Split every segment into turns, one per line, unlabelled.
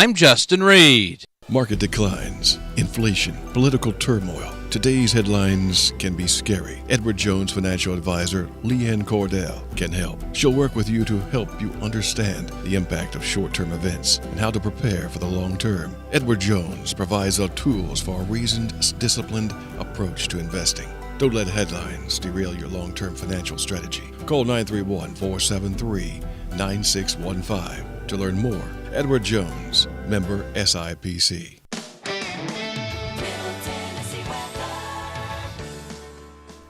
I'm Justin Reed.
Market declines, inflation, political turmoil. Today's headlines can be scary. Edward Jones financial advisor Leanne Cordell can help. She'll work with you to help you understand the impact of short-term events and how to prepare for the long term. Edward Jones provides the tools for a reasoned, disciplined approach to investing. Don't let headlines derail your long-term financial strategy. Call 931-473-9615 to learn more. Edward Jones, member SIPC.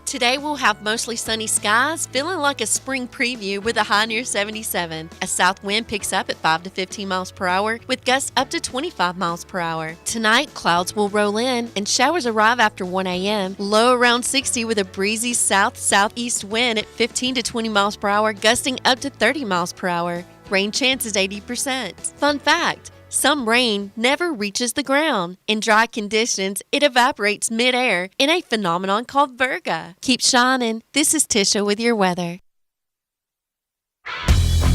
Today we'll have mostly sunny skies, feeling like a spring preview with a high near 77. A south wind picks up at 5 to 15 miles per hour with gusts up to 25 miles per hour. Tonight, clouds will roll in and showers arrive after 1 a.m. Low around 60 with a breezy south-southeast wind at 15 to 20 miles per hour, gusting up to 30 miles per hour. Rain chance is 80%. Fun fact. Some rain never reaches the ground. In dry conditions, it evaporates midair in a phenomenon called virga. Keep shining. This is Tisha with your weather.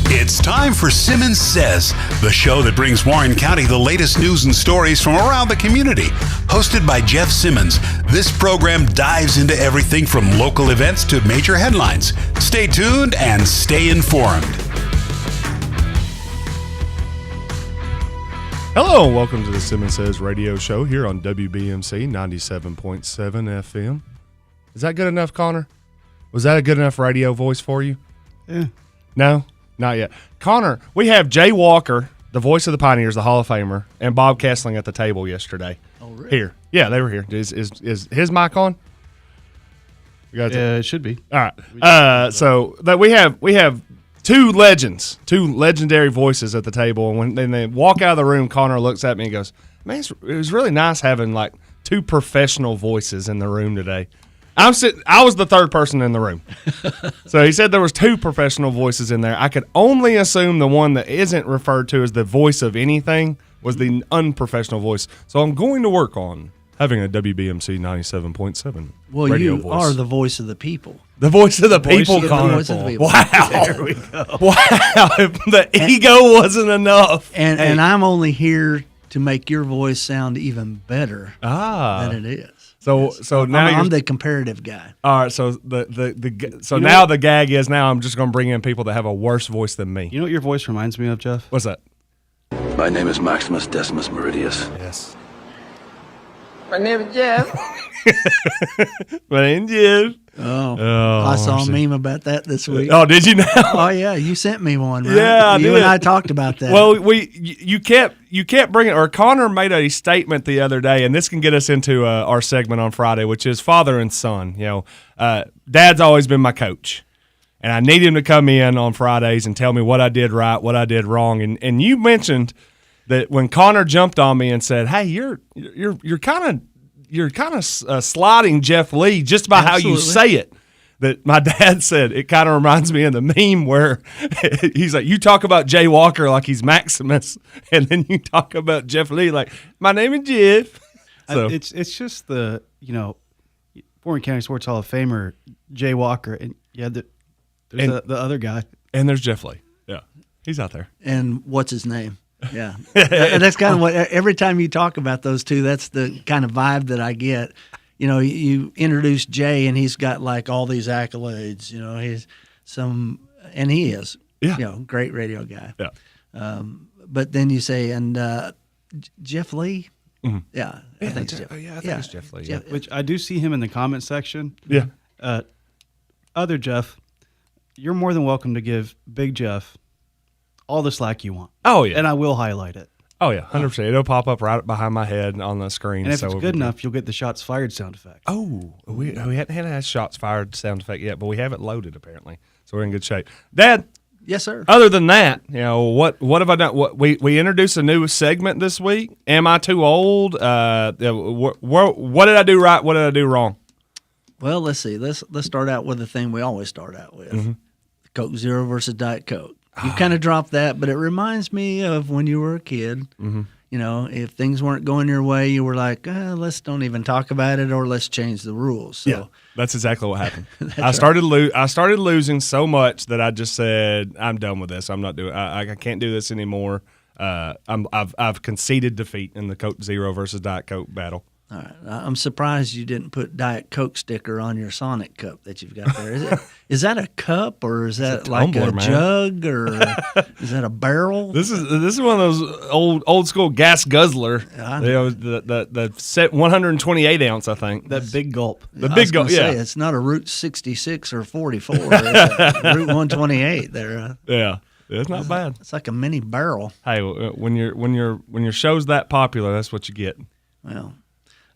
It's time for Simmons Says, the show that brings Warren County the latest news and stories from around the community. Hosted by Jeff Simmons, this program dives into everything from local events to major headlines. Stay tuned and stay informed.
Hello and welcome to the Simmons Says radio show here on WBMC 97.7 FM. Is that good enough, Connor? Was that a good enough radio voice for you?
Yeah.
No? Not yet. Connor, we have Jay Walker, the voice of the Pioneers, the Hall of Famer, and Bob Kessling at the table yesterday.
Oh, really?
Here. Yeah, they were here. Is his mic on?
Yeah, it should be.
All right. So that we have two legendary voices at the table, and when they walk out of the room, Connor looks at me and goes, "Man, it was really nice having like two professional voices in the room today." I was the third person in the room, so he said there was two professional voices in there. I could only assume the one that isn't referred to as the voice of anything was the unprofessional voice. So I'm going to work on having a WBMC 97.7
well,
radio
you
voice.
are the voice of the people.
The voice of the people, Connor.
The voice of the people.
Wow.
There we go.
Wow. The ego wasn't enough.
And I'm only here to make your voice sound even better than it is.
So now
I'm the comparative guy.
All right. So now the gag is now I'm just going to bring in people that have a worse voice than me.
You know what your voice reminds me of, Jeff?
What's that?
My name is Maximus Decimus Meridius.
Yes.
My name is Jeff.
My name's Jeff.
Oh, I saw a meme about that this week.
Oh, did you know?
Oh, yeah, you sent me one, right?
Yeah, I did.
You and I talked about that.
Well, you kept bringing, or Connor made a statement the other day, and this can get us into our segment on Friday, which is father and son. You know, Dad's always been my coach, and I need him to come in on Fridays and tell me what I did right, what I did wrong, and you mentioned that when Connor jumped on me and said, "Hey, you're kind of sliding Jeff Lee just by how you say it," that my dad said it kind of reminds me of the meme where he's like, you talk about Jay Walker like he's Maximus, and then you talk about Jeff Lee like, my name is Jeff. So
It's just the Warren County Sports Hall of Famer Jay Walker, and there's the other guy,
and there's Jeff Lee. Yeah, he's out there.
And what's his name? Yeah. And that's kind of what, every time you talk about those two, that's the kind of vibe that I get. You know, you introduce Jay and he's got like all these accolades, you know, and he is, great radio guy.
Yeah.
But then you say, and Jeff Lee?
Mm-hmm.
Yeah. I think it's Jeff.
I think it's Jeff Lee. Yeah.
which I do see him in the comment section.
Yeah.
Other Jeff, you're more than welcome to give Big Jeff all the slack you want.
Oh, yeah.
And I will highlight it.
Oh, yeah, 100%. It'll pop up right behind my head on the screen.
And if it's good enough, you'll get the shots fired sound effect.
Oh, we hadn't had a shots fired sound effect yet, but we have it loaded apparently, so we're in good shape. Dad.
Yes, sir.
Other than that, you know, what have I done? What we introduced a new segment this week. Am I too old? What did I do right? What did I do wrong?
Well, let's see. Let's start out with the thing we always start out with: Coke Zero versus Diet Coke. You kind of dropped that, but it reminds me of when you were a kid. Mm-hmm. You know, if things weren't going your way, you were like, let's don't even talk about it, or let's change the rules. So,
yeah, that's exactly what happened. I started losing so much that I just said, I'm done with this. I'm not doing. I can't do this anymore. I've conceded defeat in the Coke Zero versus Diet Coke battle.
All right. I'm surprised you didn't put Diet Coke sticker on your Sonic cup that you've got there. Is that a cup, or is that like
tumbler,
a
man.
jug, or is that a barrel?
This is one of those old school gas guzzler.
I
You know, the set 128 ounce, I think.
That big gulp.
The
I
big
was
go,
gonna
yeah,
say, it's not a Route 66 or 44. It's a Route 128 there.
yeah. It's not bad.
It's like a mini barrel.
Hey, when your show's that popular, that's what you get.
Well,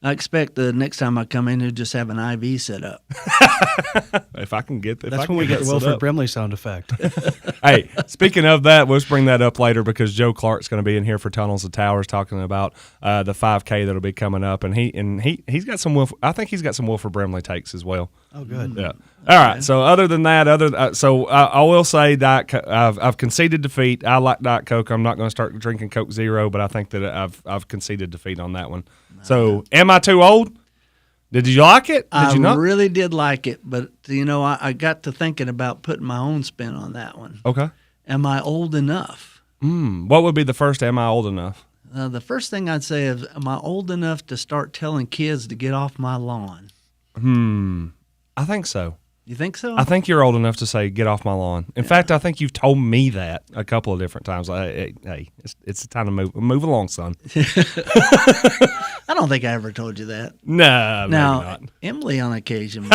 I expect the next time I come in to just have an IV set up.
If I can get that,
That's when we get the Wilford Brimley sound effect.
Hey, speaking of that, we'll bring that up later because Joe Clark's going to be in here for Tunnels and Towers talking about the 5K that'll be coming up, and he's got some I think he's got some Wilford Brimley takes as well.
Oh, good.
Yeah. All right. So other than that, I will say I've conceded defeat. I like Diet Coke. I'm not going to start drinking Coke Zero, but I think that I've conceded defeat on that one. So am I too old? Did you like it? Did you not?
I really did like it, but I got to thinking about putting my own spin on that one.
Okay.
Am I old enough?
What would be the first? Am I old enough?
The first thing I'd say is, am I old enough to start telling kids to get off my lawn?
I think so.
You think so?
I think you're old enough to say, get off my lawn. In fact, I think you've told me that a couple of different times. Like, hey, it's time to move along, son.
I don't think I ever told you that.
No, maybe
Now,
not.
Emily on occasion.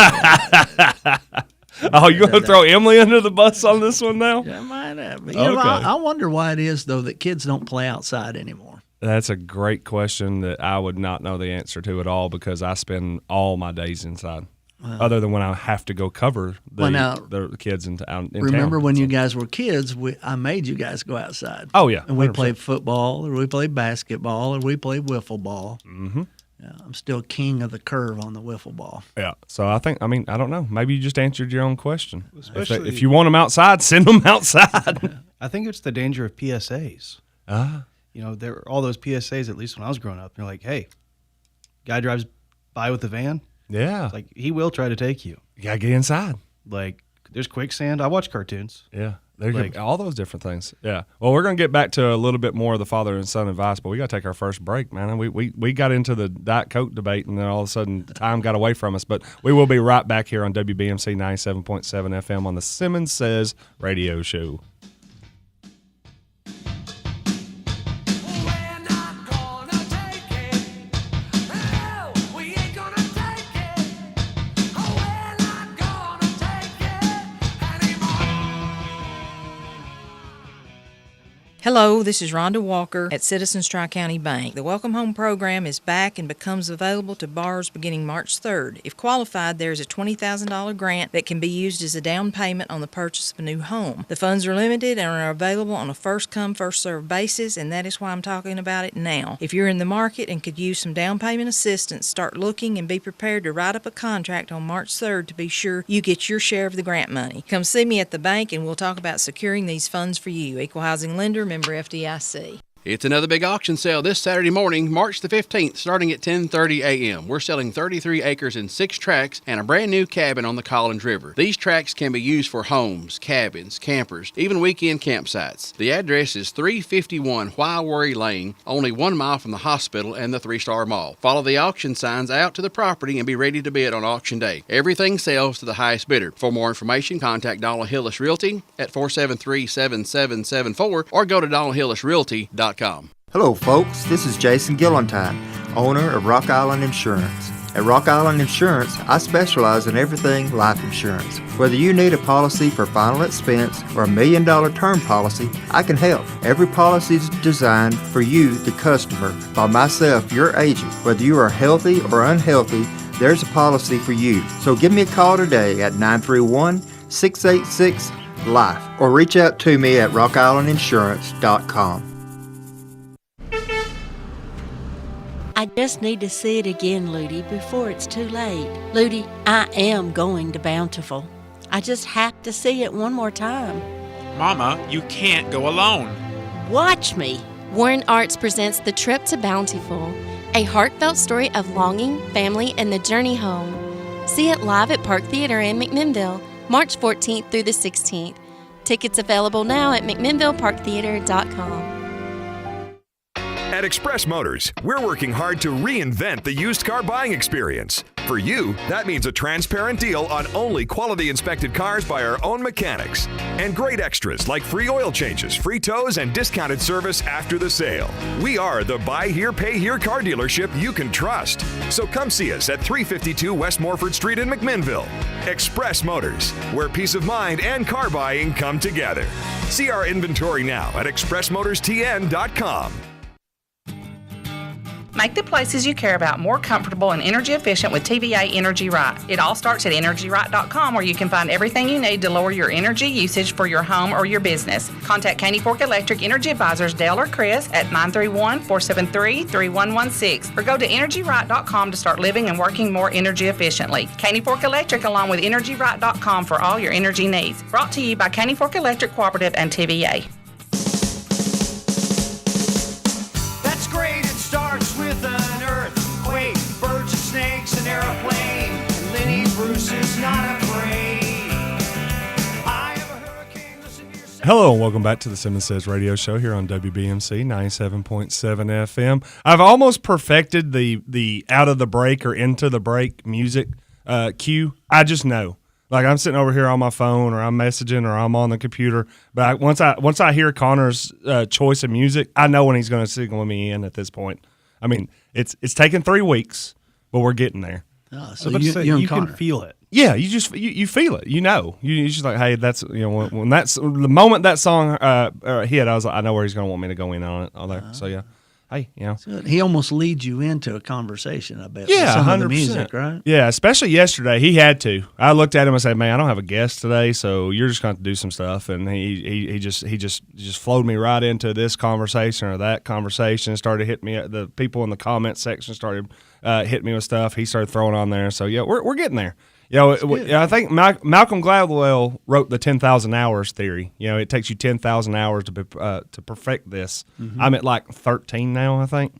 Oh, you're going to throw Emily under the bus on this one now?
Yeah, might have. But,
Okay.
I wonder why it is, though, that kids don't play outside anymore.
That's a great question that I would not know the answer to at all because I spend all my days inside. Other than when I have to go cover the kids in town.
Remember when you guys were kids, I made you guys go outside.
Oh, yeah.
And we
100%.
played football, or we played basketball, or we played wiffle ball. Mm-hmm. Yeah, I'm still king of the curve on the wiffle ball.
Yeah. So I don't know. Maybe you just answered your own question.
Especially-
If you want them outside, send them outside.
I think it's the danger of PSAs. There were all those PSAs, at least when I was growing up. They're like, hey, guy drives by with the van.
Yeah.
It's like, he will try to take you.
You got to get inside.
Like, there's quicksand. I watch cartoons.
Yeah. All those different things. Yeah. Well, we're going to get back to a little bit more of the father and son advice, but we got to take our first break, man. And we got into the Diet Coke debate, and then all of a sudden time got away from us. But we will be right back here on WBMC 97.7 FM on the Simmons Says radio show.
Hello, this is Rhonda Walker at Citizens Tri-County Bank. The Welcome Home program is back and becomes available to borrowers beginning March 3rd. If qualified, there is a $20,000 grant that can be used as a down payment on the purchase of a new home. The funds are limited and are available on a first-come, first-served basis, and that is why I'm talking about it now. If you're in the market and could use some down payment assistance, start looking and be prepared to write up a contract on March 3rd to be sure you get your share of the grant money. Come see me at the bank and we'll talk about securing these funds for you. Equal Housing Lender, member FDIC.
It's another big auction sale this Saturday morning, March the 15th, starting at 10:30 a.m. We're selling 33 acres and 6 tracts and a brand new cabin on the Collins River. These tracts can be used for homes, cabins, campers, even weekend campsites. The address is 351 Why Worry Lane, only 1 mile from the hospital and the 3-Star Mall. Follow the auction signs out to the property and be ready to bid on auction day. Everything sells to the highest bidder. For more information, contact Donald Hillis Realty at 473-7774 or go to donaldhillisrealty.com.
Hello folks, this is Jason Gillentine, owner of Rock Island Insurance. At Rock Island Insurance, I specialize in everything life insurance. Whether you need a policy for final expense or a $1 million term policy, I can help. Every policy is designed for you, the customer, by myself, your agent. Whether you are healthy or unhealthy, there's a policy for you. So give me a call today at 931-686-LIFE or reach out to me at rockislandinsurance.com.
I just need to see it again, Ludi, before it's too late. Ludi, I am going to Bountiful. I just have to see it one more time.
Mama, you can't go alone.
Watch me.
Warren Arts presents The Trip to Bountiful, a heartfelt story of longing, family, and the journey home. See it live at Park Theater in McMinnville, March 14th through the 16th. Tickets available now at McMinnvilleParkTheater.com.
At Express Motors, we're working hard to reinvent the used car buying experience. For you, that means a transparent deal on only quality inspected cars by our own mechanics. And great extras like free oil changes, free tows, and discounted service after the sale. We are the buy here, pay here car dealership you can trust. So come see us at 352 West Morford Street in McMinnville. Express Motors, where peace of mind and car buying come together. See our inventory now at expressmotorstn.com.
Make the places you care about more comfortable and energy efficient with TVA Energy Right. It all starts at EnergyRight.com, where you can find everything you need to lower your energy usage for your home or your business. Contact Caney Fork Electric Energy Advisors Dale or Chris at 931-473-3116 or go to EnergyRight.com to start living and working more energy efficiently. Caney Fork Electric along with EnergyRight.com for all your energy needs. Brought to you by Caney Fork Electric Cooperative and TVA.
That's great. It starts with an earthquake, birds and snakes, an airplane, and Lenny Bruce is not afraid. I have a hurricane. Listen to yourself.
Hello and welcome back to the Simmons Says radio show here on WBMC 97.7 FM. I've almost perfected the out of the break or into the break music cue. I just know. Like I'm sitting over here on my phone or I'm messaging or I'm on the computer. But once I hear Connor's choice of music, I know when he's going to signal me in at this point. I mean, it's taken 3 weeks, but we're getting there.
So you
can feel it.
Yeah, you feel it. You know, you just like, hey, that's when that's the moment that song hit, I was like, I know where he's going to want me to go in on it. All there. So yeah. Hey,
he almost leads you into a conversation, I bet.
Yeah,
with some
100%.
of the music, right?
Yeah, especially yesterday. He had to. I looked at him and said, "Man, I don't have a guest today, so you're just going to have to do some stuff." And he just flowed me right into this conversation or that conversation. Started hitting me. The people in the comment section started hitting me with stuff. He started throwing on there. So yeah, we're getting there. I think Malcolm Gladwell wrote the 10,000 hours theory. It takes you 10,000 hours to perfect this. Mm-hmm. I'm at like 13 now, I think.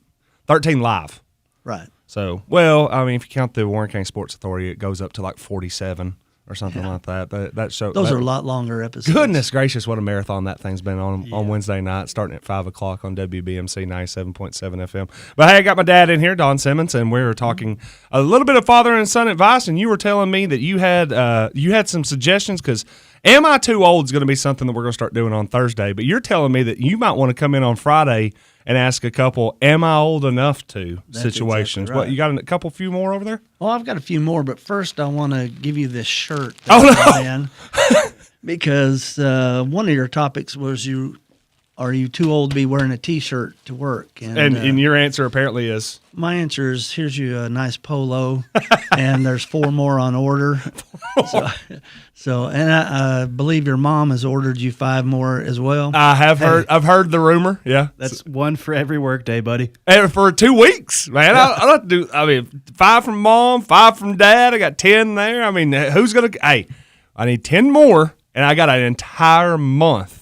13 live.
Right.
So, if you count the Warren County Sports Authority, it goes up to like 47 or something like that.
Those are a lot longer episodes.
Goodness gracious, what a marathon that thing's been on Wednesday night, starting at 5 o'clock on WBMC 97.7 FM. But hey, I got my dad in here, Don Simmons, and we were talking a little bit of father and son advice, and you were telling me that you had some suggestions because Am I Too Old is going to be something that we're going to start doing on Thursday, but you're telling me that you might want to come in on Friday and ask a couple, am I old enough to situations.
Exactly right.
What, you got a few more over there?
Well, I've got a few more, but first I want to give you this shirt. Because one of your topics was are you too old to be wearing a T-shirt to work?
And your answer apparently is?
My answer is, here's you a nice polo, and there's 4 more on order. And I believe your mom has ordered you 5 more as well.
I have heard. I've heard the rumor. Yeah,
that's one for every work day, buddy.
And for 2 weeks, man. I don't have to do. 5 from mom, 5 from dad. I got 10 there. I mean, who's gonna? Hey, I need 10 more, and I got an entire month.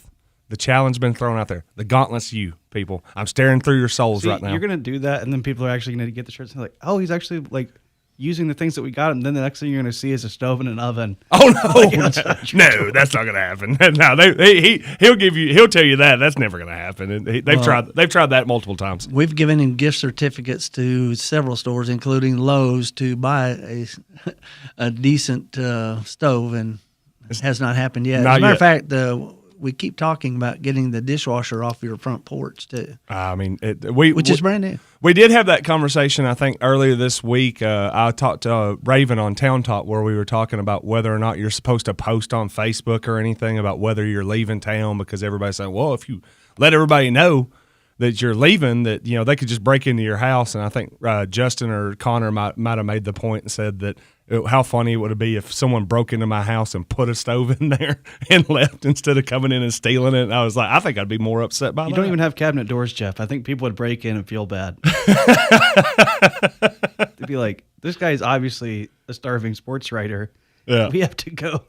The challenge been thrown out there. The gauntlet's you, people. I'm staring through your souls right now.
You're gonna do that, and then people are actually gonna get the shirts and they're like, oh, he's actually like using the things that we got, and then the next thing you're gonna see is a stove and an oven.
Oh no, no, that's not gonna happen. No, he'll tell you that. That's never gonna happen. They've tried that multiple times.
We've given him gift certificates to several stores, including Lowe's, to buy a decent stove, and it has not happened yet. As a matter of fact, we keep talking about getting the dishwasher off your front porch too.
Which
is brand new.
We did have that conversation, I think, earlier this week. I talked to Raven on Town Talk where we were talking about whether or not you're supposed to post on Facebook or anything about whether you're leaving town, because everybody's saying, well, if you let everybody know that you're leaving, that they could just break into your house. And I think Justin or Connor might have made the point and said that how funny it would be if someone broke into my house and put a stove in there and left instead of coming in and stealing it. And I was like, I think I'd be more upset by that.
You don't even have cabinet doors, Jeff. I think people would break in and feel bad. They'd be like, this guy's obviously a starving sports writer.
Yeah.
We have to go.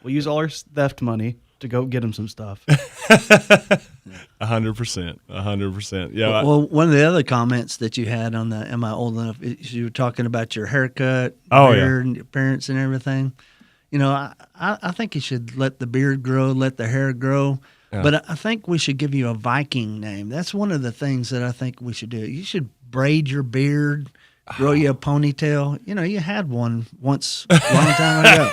We'll use all our theft money to go get him some stuff.
100%. Yeah.
Well, one of the other comments that you had on the "Am I Old Enough?" is you were talking about your haircut, beard, and your appearance and everything. I think you should let the beard grow, let the hair grow.
Yeah.
But I think we should give you a Viking name. That's one of the things that I think we should do. You should braid your beard, grow you a ponytail. You know, you had one once a long time ago.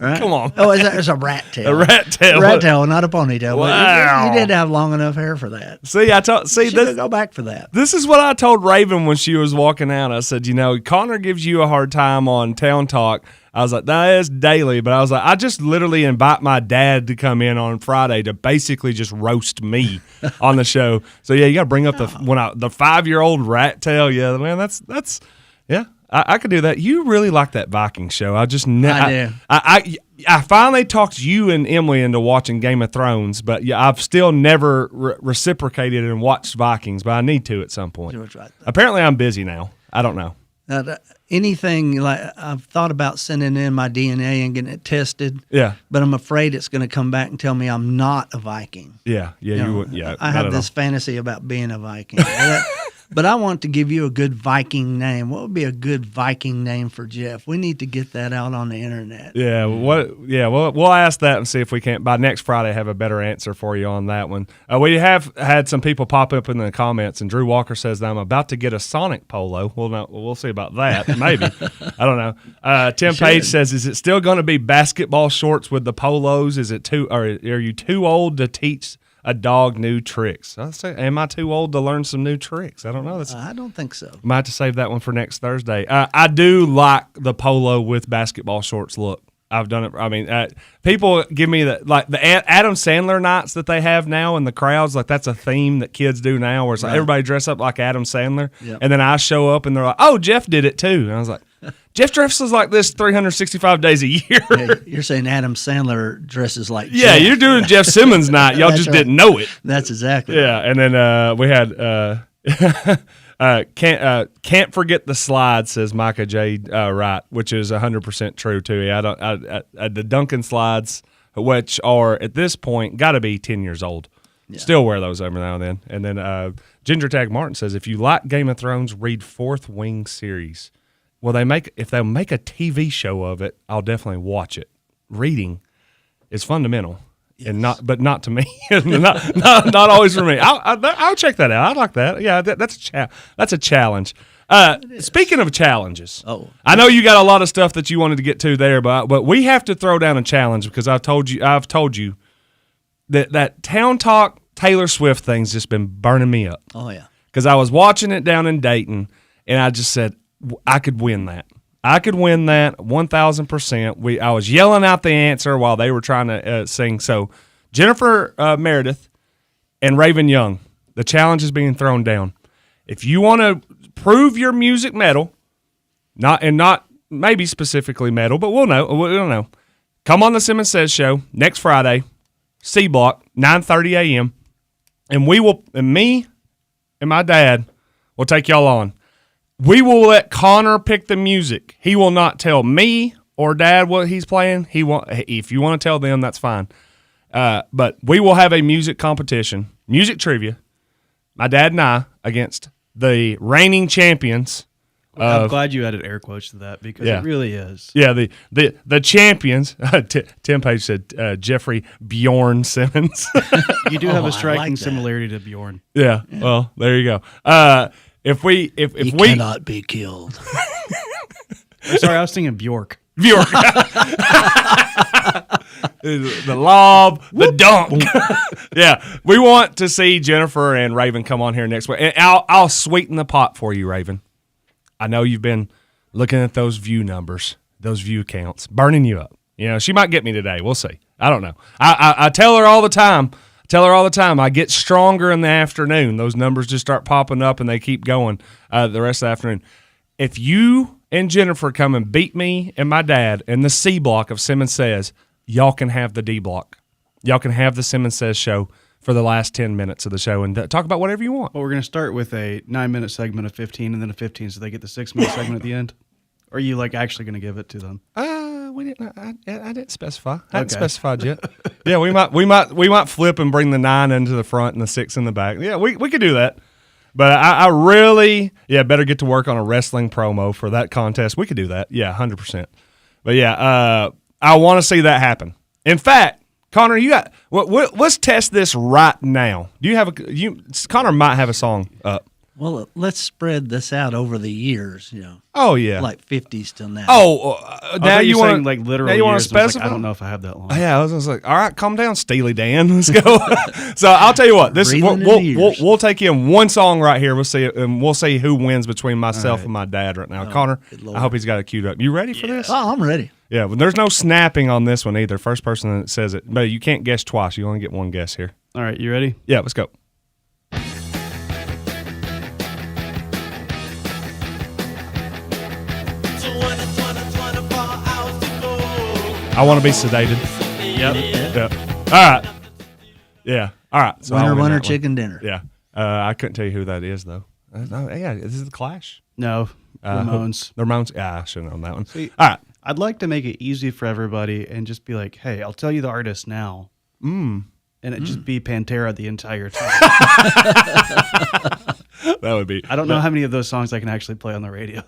Right?
Come on.
Oh, it's a rat tail.
A rat tail.
A rat tail, not a ponytail.
Wow.
But you did have long enough hair for that.
See,
You should go back for that.
This is what I told Raven when she was walking out. I said, you know, Connor gives you a hard time on Town Talk. I was like, that is daily. But I was like, I just literally invite my dad to come in on Friday to basically just roast me on the show. So, yeah, you got to bring up the 5-year-old rat tail. Yeah, man, that's yeah, I could do that. You really like that Viking show. I just
I do.
I finally talked you and Emily into watching Game of Thrones, but yeah, I've still never reciprocated and watched Vikings, but I need to at some point.
Right.
Apparently, I'm busy now. I don't know.
Anything like I've thought about sending in my DNA and getting it tested.
Yeah.
But I'm afraid it's going to come back and tell me I'm not a Viking.
Yeah. You would. Yeah.
I have this fantasy about being a Viking. But I want to give you a good Viking name. What would be a good Viking name for Jeff? We need to get that out on the internet.
Yeah, we'll ask that and see if we can't by next Friday have a better answer for you on that one. We have had some people pop up in the comments, and Drew Walker says that I'm about to get a Sonic polo. We'll see about that. Maybe. I don't know. Tim Page says, is it still going to be basketball shorts with the polos? Is it are you too old to teach a dog new tricks? I say, am I too old to learn some new tricks? I don't know.
I don't think so.
Might have to save that one for next Thursday. I do like the polo with basketball shorts look. I've done it. I mean, people give me the Adam Sandler nights that they have now in the crowds. Like that's a theme that kids do now, where it's like everybody dress up like Adam Sandler, and then I show up and they're like, "Oh, Jeff did it too," and I was like, Jeff dresses like this 365 days a year.
Yeah, you're saying Adam Sandler dresses like Jeff.
Yeah, you're doing Jeff Simmons night. Y'all just didn't know it.
That's exactly
Yeah, and then we had can't forget the slide, says Micah J. Wright, which is 100% true too. The Duncan slides, which are at this point got to be 10 years old. Yeah. Still wear those every now and then. And then Ginger Tag Martin says, if you like Game of Thrones, read Fourth Wing series. Well, if they'll make a TV show of it, I'll definitely watch it. Reading is fundamental. Yes. And not to me, not always for me. I'll check that out. I like that. Yeah, that's a challenge. Speaking of challenges, I know you got a lot of stuff that you wanted to get to there, but we have to throw down a challenge because I've told you that Town Talk Taylor Swift thing's just been burning me up.
Oh yeah,
because I was watching it down in Dayton, and I just said I could win that. I could win that 1,000%. I was yelling out the answer while they were trying to sing. So Jennifer Meredith and Raven Young, the challenge is being thrown down. If you want to prove your music metal, not maybe specifically metal, but we'll know. Come on the Simmons Says show next Friday, C Block, 9:30 a.m. And me and my dad will take y'all on. We will let Connor pick the music. He will not tell me or Dad what he's playing. If you want to tell them, that's fine. But we will have a music competition, music trivia, my dad and I, against the reigning champions.
I'm glad you added air quotes to that because it really is.
Yeah, the champions. Tim Page said Jeffrey Bjorn Simmons.
You do have a striking similarity to Bjorn.
Yeah, well, there you go. If we
cannot be killed.
Sorry, I was thinking Bjork.
The lob, the dunk. Yeah, we want to see Jennifer and Raven come on here next week, and I'll sweeten the pot for you, Raven. I know you've been looking at those view numbers, those view counts, burning you up. You know, she might get me today. We'll see. I don't know. I tell her all the time. I get stronger in the afternoon. Those numbers just start popping up, and they keep going the rest of the afternoon. If you and Jennifer come and beat me and my dad in the C block of Simmons Says, y'all can have the D block. Y'all can have the Simmons Says show for the last 10 minutes of the show and talk about whatever you want.
Well, we're going to start with a 9-minute segment of 15 and then a 15 so they get the 6-minute segment at the end. Or are you actually going to give it to them?
We didn't. I didn't specify. I hadn't specified yet. Yeah, we might flip and bring the 9 into the front and the 6 in the back. Yeah, we could do that. But I really better get to work on a wrestling promo for that contest. We could do that. Yeah, 100%. But yeah, I want to see that happen. In fact, Connor, you got. Let's test this right now. Do you have Connor might have a song up.
Well, let's spread this out over the years,
Oh yeah,
like 50s till now.
Now you want
like literal
now you want to
years. I was
specify?
like, I don't know if I have that long.
Yeah, I was just like, all right, calm down, Steely Dan. Let's go. So I'll tell you what. We'll take in one song right here. We'll see who wins between myself and my dad right now. Connor, I hope he's got it queued up. You ready for this?
Oh, I'm ready.
Yeah, but there's no snapping on this one either. First person that says it, but you can't guess twice. You only get one guess here.
All right, you ready?
Yeah, let's go. I want to be sedated. Yep. All right. Yeah. All right. So
winner, chicken dinner.
Yeah. I couldn't tell you who that is though. Yeah, this is the Clash.
No, Ramones.
The Ramones. Yeah, I should have known that one.
See,
all right.
I'd like to make it easy for everybody and just be like, hey, I'll tell you the artist now. And it just be Pantera the entire time.
That would be.
I don't know how many of those songs I can actually play on the radio.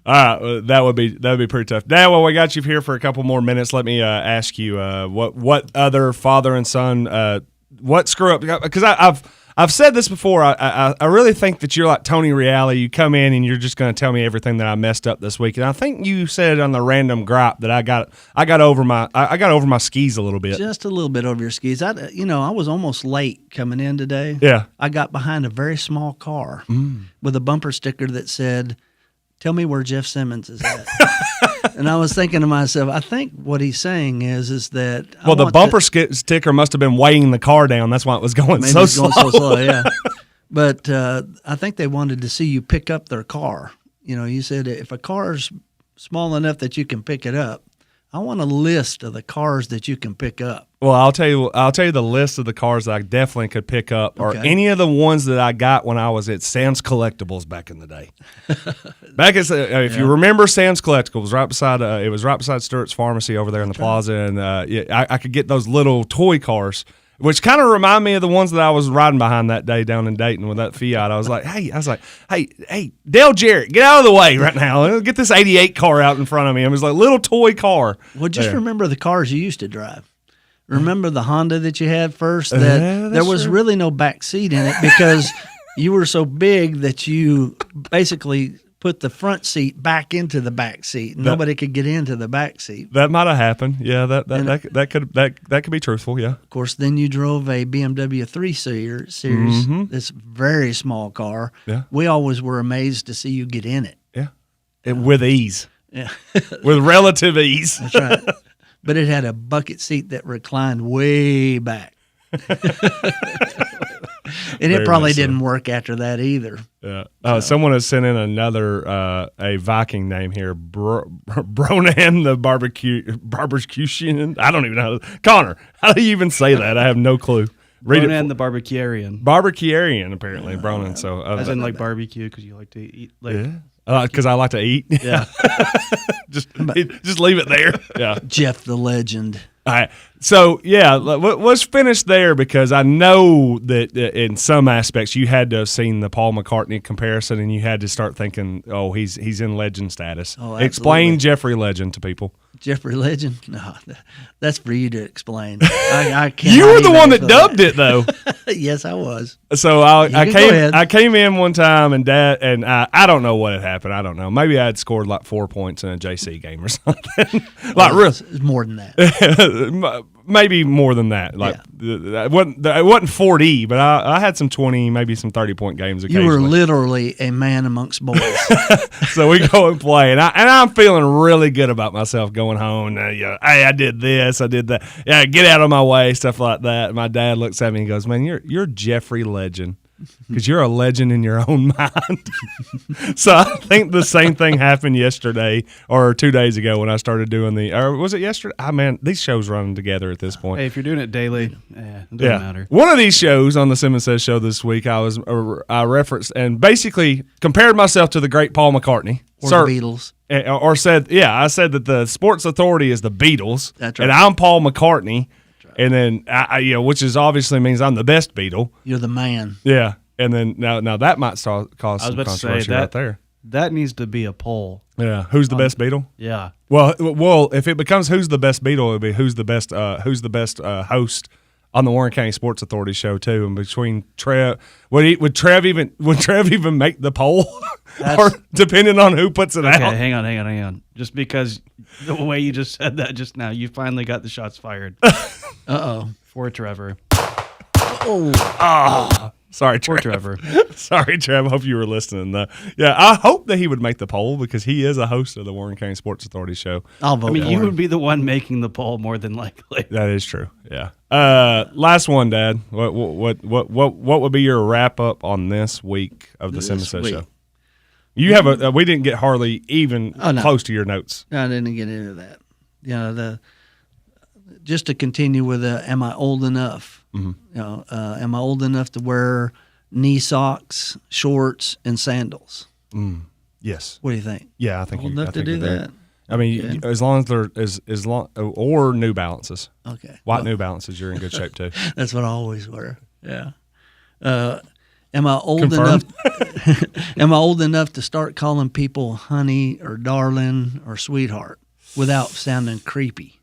All right, that would be pretty tough. Now, while we got you here for a couple more minutes, let me ask you what other father and son what screw up, because I've said this before. I really think that you're like Tony Reale. You come in and you're just going to tell me everything that I messed up this week. And I think you said on the random gripe that I got over my skis a little bit.
Just a little bit over your skis. I was almost late coming in today.
Yeah,
I got behind a very small car with a bumper sticker that said, "Tell me where Jeff Simmons is at." And I was thinking to myself, I think what he's saying is that
the bumper sticker must have been weighing the car down. That's why it was going so slow.
Yeah. But I think they wanted to see you pick up their car. You said if a car's small enough that you can pick it up, I want a list of the cars that you can pick up.
Well, I'll tell you the list of the cars that I definitely could pick up, or any of the ones that I got when I was at Sam's Collectibles back in the day. If you remember Sam's Collectibles, it was right beside Stewart's Pharmacy over there in the plaza, and I could get those little toy cars, which kind of remind me of the ones that I was riding behind that day down in Dayton with that Fiat. I was like, hey, Dale Jarrett, get out of the way right now. Get this 88 car out in front of me. It was like a little toy car.
Well, just remember the cars you used to drive. Remember the Honda that you had first? There was really no back seat in it because you were so big that you basically put the front seat back into the back seat. Nobody could get into the back seat.
That might have happened. Yeah, that could be truthful. Yeah.
Of course, then you drove a BMW 3 Series. This very small car.
Yeah.
We always were amazed to see you get in it.
Yeah. With ease.
Yeah.
With relative ease.
That's right. But it had a bucket seat that reclined way back. And it probably didn't work after that either.
Yeah. Someone has sent in another a Viking name here, Bronan the Barbecution. I don't even know. Connor, how do you even say that? I have no clue.
Bronan the Barbecuarian.
Barbecuarian, apparently, Bronan. So
as in like barbecue because you like to eat.
Because I like to eat.
Yeah.
just leave it there. Yeah.
Jeff the Legend.
All right. So, yeah, let's finish there because I know that in some aspects you had to have seen the Paul McCartney comparison and you had to start thinking, oh, he's in legend status.
Oh,
explain Jeffrey Legend to people.
Jeffrey Legend? No, that's for you to explain. I can't.
You were the one that dubbed it, though.
Yes, I was.
So I came in one time and Dad and I don't know what had happened. I don't know. Maybe I had scored like 4 points in a JC game or something.
It's more than that.
Maybe more than that. It wasn't 40, but I had some 20, maybe some 30-point games occasionally.
You were literally a man amongst boys.
So we go and play, and I'm feeling really good about myself going home. Hey, I did this, I did that. Yeah, get out of my way, stuff like that. My dad looks at me and goes, "Man, you're Jeffrey Legend." Because you're a legend in your own mind. So I think the same thing happened yesterday or 2 days ago when I started doing or was it yesterday? Man, these shows running together at this point.
Hey, if you're doing it daily, it doesn't matter.
One of these shows on the Simmons Says show this week, I referenced and basically compared myself to the great Paul McCartney.
Or the Beatles.
Or I said that the Sports Authority is the Beatles.
That's right.
And I'm Paul McCartney. And then, which is obviously means I'm the best Beatle.
You're the man.
Yeah. And then now that might cause some controversy right there.
That needs to be a poll.
Yeah, who's the best Beatle?
Yeah.
Well, if it becomes who's the best Beatle, it'll be who's the best host on the Warren County Sports Authority show too. And between Trev, would Trev even make the poll, or depending on who puts it out?
Okay, hang on. Just because the way you just said that just now, you finally got the shots fired. For Trevor.
Sorry, Trev.
For Trevor.
Sorry, Trev. I hope you were listening. Yeah, I hope that he would make the poll because he is a host of the Warren County Sports Authority show.
I'll vote.
You would be the one making the poll more than likely.
That is true. Yeah. Last one, Dad. What would be your wrap up on this week of the Simmons Says show? You have we didn't get hardly even close to your notes.
No, I didn't get into that. You know, just to continue with am I old enough? Mm-hmm. You know, am I old enough to wear knee socks, shorts, and sandals?
Yes.
What do you think?
Yeah, I think
old enough to do that.
I mean, as long as they're as long or New Balances.
Okay.
White New Balances, you're in good shape too.
That's what I always wear. Yeah. Am I old enough? Am I old enough to start calling people honey or darling or sweetheart without sounding creepy?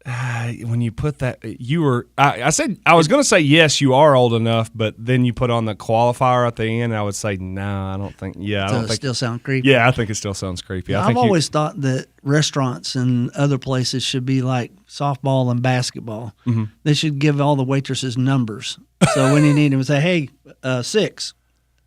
When you put that, you were. I said I was going to say yes, you are old enough, but then you put on the qualifier at the end. And I would say no, I don't think. Yeah, I don't think.
Still sound creepy.
Yeah, I think it still sounds creepy.
Yeah, I've always thought that restaurants and other places should be like softball and basketball. Mm-hmm. They should give all the waitresses numbers, so when you need them, say, "Hey, 6,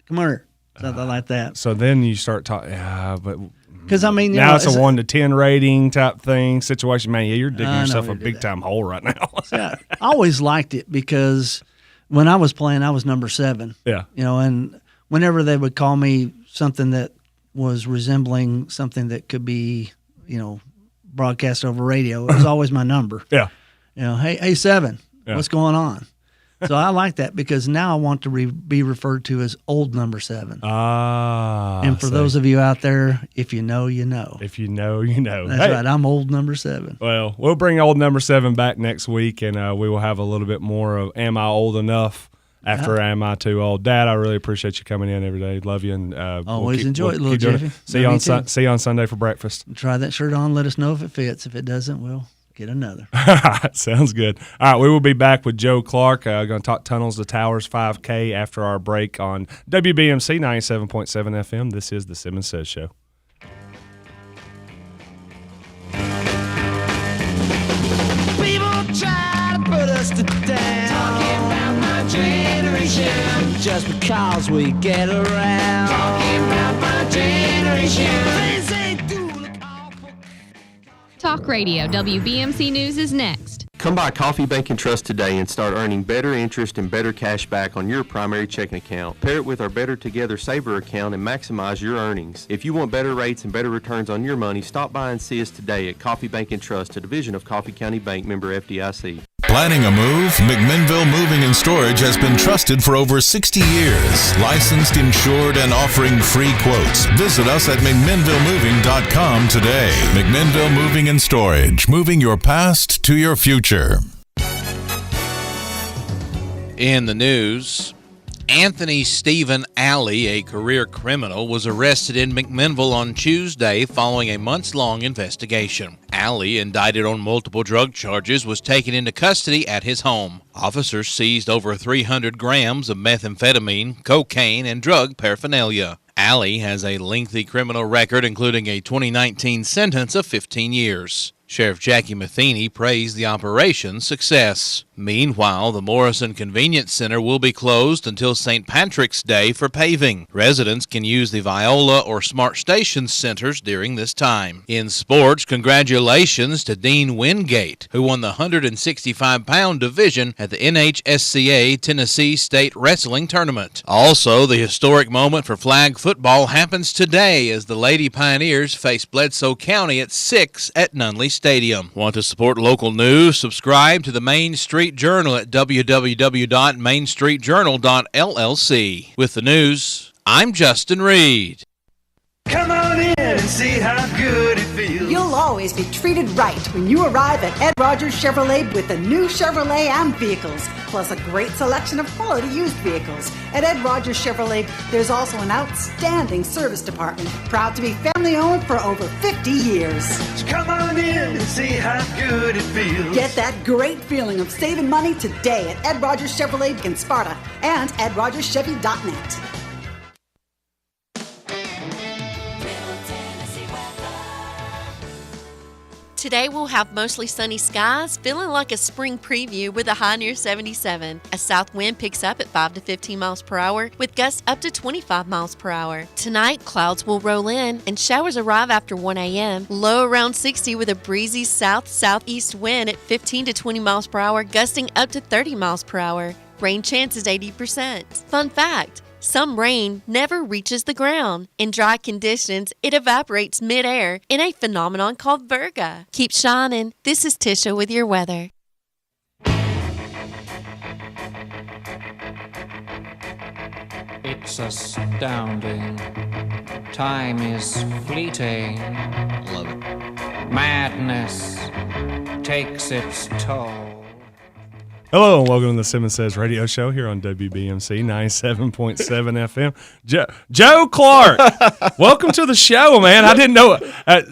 come here," something like that.
So then you start talking. Yeah, but.
Because I mean,
now it's a 1 to 10 rating type thing situation. Man, yeah, you're digging yourself a big time hole right now.
Yeah, I always liked it because when I was playing, I was number 7.
Yeah,
you know, and whenever they would call me something that was resembling something that could be, you know, broadcast over radio, it was always my number.
Yeah,
you know, hey 7, what's going on? So I like that because now I want to be referred to as old number 7. And for those of you out there, if you know, you know.
If you know, you know.
That's right. I'm old number 7.
Well, we'll bring old number 7 back next week, and we will have a little bit more of Am I Old Enough after Am I Too Old? Dad, I really appreciate you coming in every day. Love you. And
always enjoy it, little Jeffy.
See you on Sunday for breakfast.
Try that shirt on. Let us know if it fits. If it doesn't, we'll get another.
Sounds good. All right, we will be back with Joe Clark. Going to talk Tunnels to Towers 5K after our break on WBMC 97.7 FM. This is the Simmons Says Show.
People try to put us to down, talking about my generation, just because we get around, talking about my generation. Things they do look awful.
Talk Radio, WBMC News is next.
Come by Coffee Bank and Trust today and start earning better interest and better cash back on your primary checking account. Pair it with our Better Together Saver account and maximize your earnings. If you want better rates and better returns on your money, stop by and see us today at Coffee Bank and Trust, a division of Coffee County Bank, member FDIC.
Planning a move? McMinnville Moving and Storage has been trusted for over 60 years. Licensed, insured, and offering free quotes. Visit us at McMinnvilleMoving.com today. McMinnville Moving and Storage. Moving your past to your future.
In the news, Anthony Stephen Alley, a career criminal, was arrested in McMinnville on Tuesday following a months-long investigation. Alley, indicted on multiple drug charges, was taken into custody at his home. Officers seized over 300 grams of methamphetamine, cocaine, and drug paraphernalia. Alley has a lengthy criminal record, including a 2019 sentence of 15 years. Sheriff Jackie Matheny praised the operation's success. Meanwhile, the Morrison Convenience Center will be closed until St. Patrick's Day for paving. Residents can use the Viola or Smart Stations centers during this time. In sports, congratulations to Dean Wingate, who won the 165-pound division at the NHSCA Tennessee State Wrestling Tournament. Also, the historic moment for flag football happens today as the Lady Pioneers face Bledsoe County at 6 at Nunley Stadium. Want to support local news? Subscribe to the Main Street Journal at www.mainstreetjournal.llc. With the news, I'm Justin Reed.
Come on in and see how good it feels.
You'll always be treated right when you arrive at Ed Rogers Chevrolet with the new Chevrolet and vehicles, plus a great selection of quality used vehicles. At Ed Rogers Chevrolet, there's also an outstanding service department, proud to be family-owned for over 50 years.
So come on in and see how good it feels.
Get that great feeling of saving money today at Ed Rogers Chevrolet in Sparta and EdRogersChevy.net.
Today we'll have mostly sunny skies, feeling like a spring preview with a high near 77. A south wind picks up at 5 to 15 miles per hour with gusts up to 25 miles per hour. Tonight, clouds will roll in and showers arrive after 1 a.m. Low around 60 with a breezy south-southeast wind at 15 to 20 miles per hour, gusting up to 30 miles per hour. Rain chance is 80%. Fun fact: some rain never reaches the ground. In dry conditions, it evaporates midair in a phenomenon called virga. Keep shining. This is Tisha with your weather.
It's astounding. Time is fleeting.
Love it.
Madness takes its toll.
Hello and welcome to the Simmons Says radio show here on WBMC 97.7 FM. Joe Clark, welcome to the show, man. I didn't know.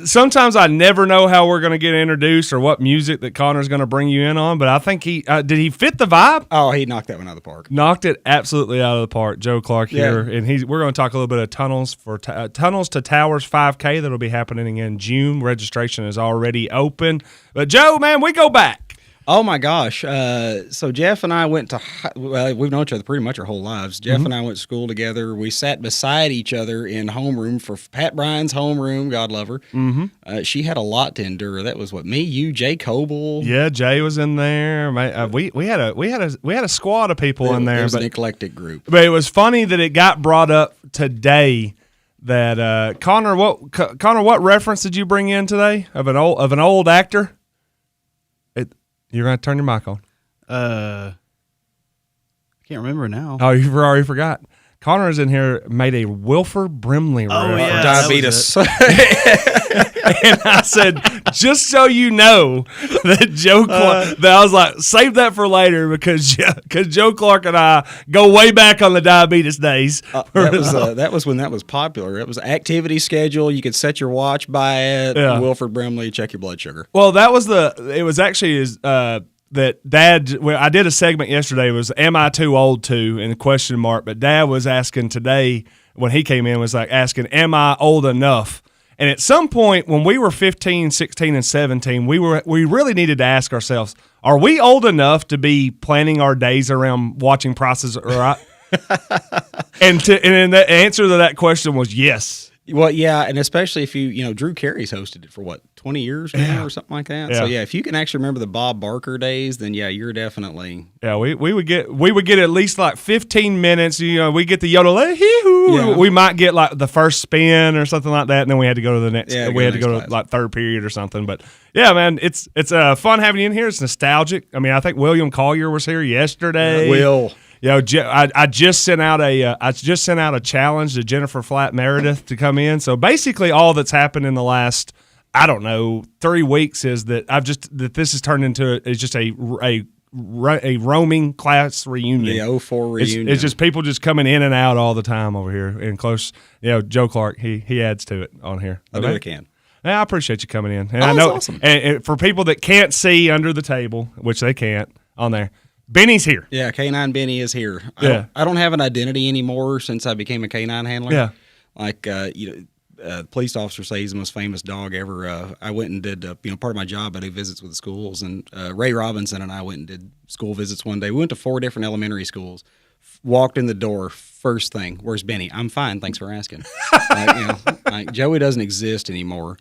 Sometimes I never know how we're going to get introduced or what music that Connor's going to bring you in on, but I think did he fit the vibe?
Oh, he knocked that one out of the park.
Knocked it absolutely out of the park. Joe Clark here, and we're going to talk a little bit of Tunnels to Towers 5K that'll be happening in June. Registration is already open. But Joe, man, we go back.
Oh, my gosh. So Jeff and I went to we've known each other pretty much our whole lives. Jeff and I went to school together. We sat beside each other in homeroom for Pat Bryan's homeroom, God love her. Mm-hmm. She had a lot to endure. That was me, you, Jay Coble.
Yeah, Jay was in there. We had a squad of people in there.
It was an eclectic group.
But it was funny that it got brought up today that Connor, what reference did you bring in today of an old actor? You're going to turn your mic on.
I can't remember now.
Oh, you already forgot. Connor's in here made a Wilford Brimley reference.
Yeah, diabetes.
And I said, just so you know that Joe Clark, that I was like, save that for later because Joe Clark and I go way back on the diabetes days.
That was when that was popular. It was an activity schedule. You could set your watch by it. Yeah. Wilford Brimley, check your blood sugar.
Well, it was actually that Dad, I did a segment yesterday, was am I too old to, in a question mark, but Dad was asking today when he came in, was like asking, am I old enough? And at some point when we were 15, 16, and 17, we really needed to ask ourselves, are we old enough to be planning our days around watching Prices Right? and the answer to that question was yes.
Well, yeah, and especially if Drew Carey's hosted it for 20 years now or something like that. Yeah. So yeah, if you can actually remember the Bob Barker days, then yeah, you're definitely.
Yeah, we would get at least like 15 minutes. We get the yodel, hee-hoo. We might get like the first spin or something like that, and then we had to go to the next. Yeah, we had to go to like third period or something. But yeah, man, it's fun having you in here. It's nostalgic. I mean, I think William Collier was here yesterday.
Will.
I just sent out a challenge to Jennifer Flatt Meredith to come in. So basically, all that's happened in the last 3 weeks is that this has turned into just a roaming class reunion.
The 04 reunion.
It's just people just coming in and out all the time over here. And close, Joe Clark he adds to it on here.
I know he can.
Yeah, I appreciate you coming in. And I know,
awesome.
And for people that can't see under the table, which they can't on there. Benny's here.
Yeah, K9 Benny is here. I don't have an identity anymore since I became a K9 handler.
Yeah.
Like, police officers say he's the most famous dog ever. I went and did, part of my job, I do visits with the schools, and Ray Robinson and I went and did school visits one day. We went to 4 different elementary schools. Walked in the door, first thing, where's Benny? I'm fine, thanks for asking. Joey doesn't exist anymore.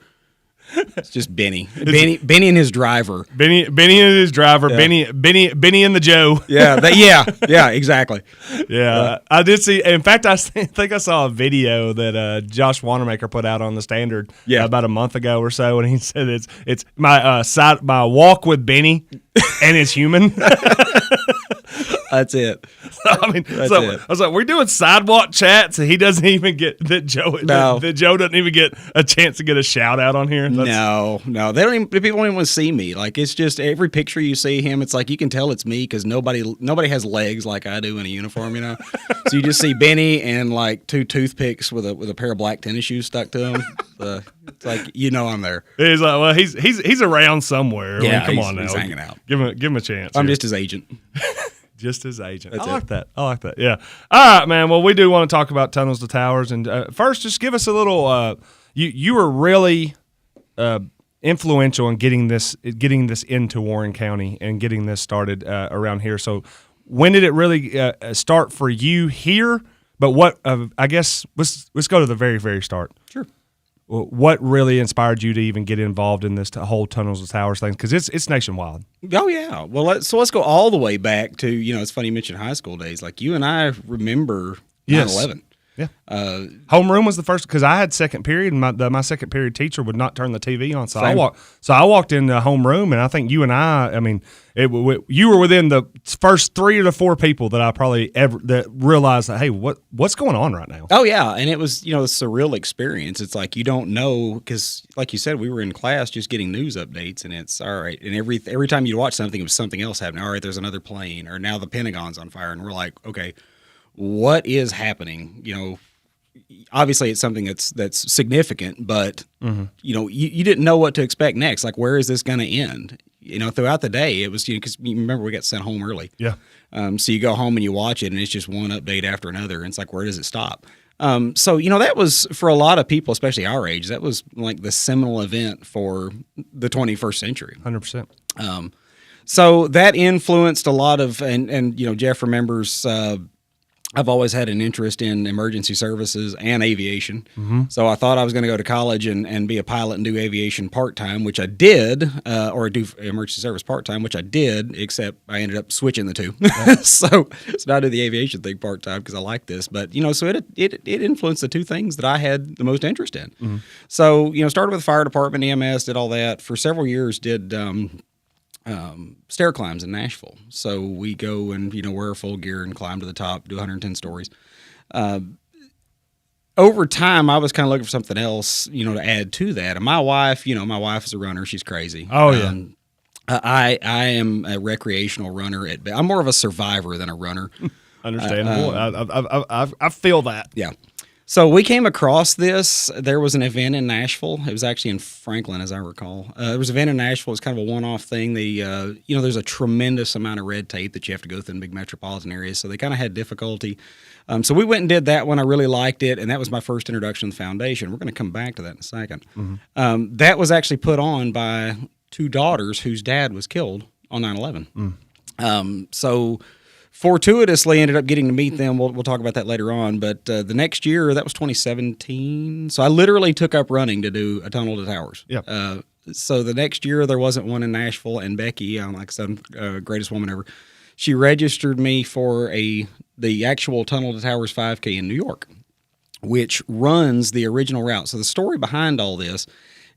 It's just Benny. Benny and his driver.
Benny and his driver. Yeah. Benny and the Joe.
Yeah, exactly.
Yeah, I did see. In fact, I think I saw a video that Josh Wanamaker put out on the Standard about a month ago or so, and he said it's my my walk with Benny and his human.
That's it.
I mean,
That's
so
it.
I was like, we're doing sidewalk chats, and he doesn't even get that Joe.
No.
That Joe doesn't even get a chance to get a shout out on here.
No, they don't even. People don't even want to see me. Like it's just every picture you see him. It's like you can tell it's me because nobody has legs like I do in a uniform. So you just see Benny and like two toothpicks with a pair of black tennis shoes stuck to him. It's like I'm there.
He's like, well, he's around somewhere.
Yeah,
I mean, come on now,
he's hanging out.
Give him a chance.
I'm
here.
just his agent.
Just his agent.
That's
I like
it.
that. I like that. Yeah. All right, man. Well, we do want to talk about tunnels to towers, and first, just give us a little. You were really influential in getting this into Warren County and getting this started around here. So, when did it really start for you here? But what I guess let's go to the very, very start.
Sure.
What really inspired you to even get involved in this whole tunnels to towers thing? Because it's nationwide.
Oh yeah. Well, let's go all the way back to it's funny you mentioned high school days. Like you and I remember 9/11.
Yeah. Homeroom was the first because I had second period, and my second period teacher would not turn the TV on. So I walked in the homeroom, and I think you and I mean, you were within the first 3 or the 4 people that I probably ever that realized that, hey, what's going on right now?
Oh yeah, and it was a surreal experience. It's like you don't know because, like you said, we were in class just getting news updates, and it's all right. And every time you watch something, it was something else happening. All right, there's another plane, or now the Pentagon's on fire, and we're like, okay, what is happening? Obviously it's something that's significant, but you didn't know what to expect next. Like, where is this going to end? Throughout the day, it was because you remember we got sent home early.
Yeah.
So you go home and you watch it, and it's just one update after another. And it's like, where does it stop? So that was for a lot of people, especially our age, that was like the seminal event for the 21st century.
100%.
So that influenced a lot of, and Jeff remembers. I've always had an interest in emergency services and aviation.
Mm-hmm.
So I thought I was going to go to college and be a pilot and do aviation part-time, which I did, or do emergency service part-time, which I did, except I ended up switching the two. So I did the aviation thing part-time because I like this. But, so it influenced the two things that I had the most interest in.
Mm-hmm.
So, started with the fire department, EMS, did all that. For several years, did stair climbs in Nashville. So we go and, wear full gear and climb to the top, do 110 stories. Over time, I was kind of looking for something else, to add to that. And my wife is a runner. She's crazy.
Oh, yeah.
I am a recreational runner. I'm more of a survivor than a runner.
Understandable. I feel that.
Yeah. So we came across this. There was an event in Nashville. It was actually in Franklin, as I recall. There was an event in Nashville. It was kind of a one-off thing. There's a tremendous amount of red tape that you have to go through in big metropolitan areas, so they kind of had difficulty. So we went and did that one. I really liked it, and that was my first introduction to the foundation. We're going to come back to that in a second.
Mm-hmm.
That was actually put on by 2 daughters whose dad was killed on 9/11. So fortuitously ended up getting to meet them. We'll talk about that later on. But the next year, that was 2017. So I literally took up running to do a tunnel to towers.
Yeah.
So the next year, there wasn't one in Nashville, and Becky, like I said, greatest woman ever, she registered me for the actual Tunnel to Towers 5K in New York, which runs the original route. So the story behind all this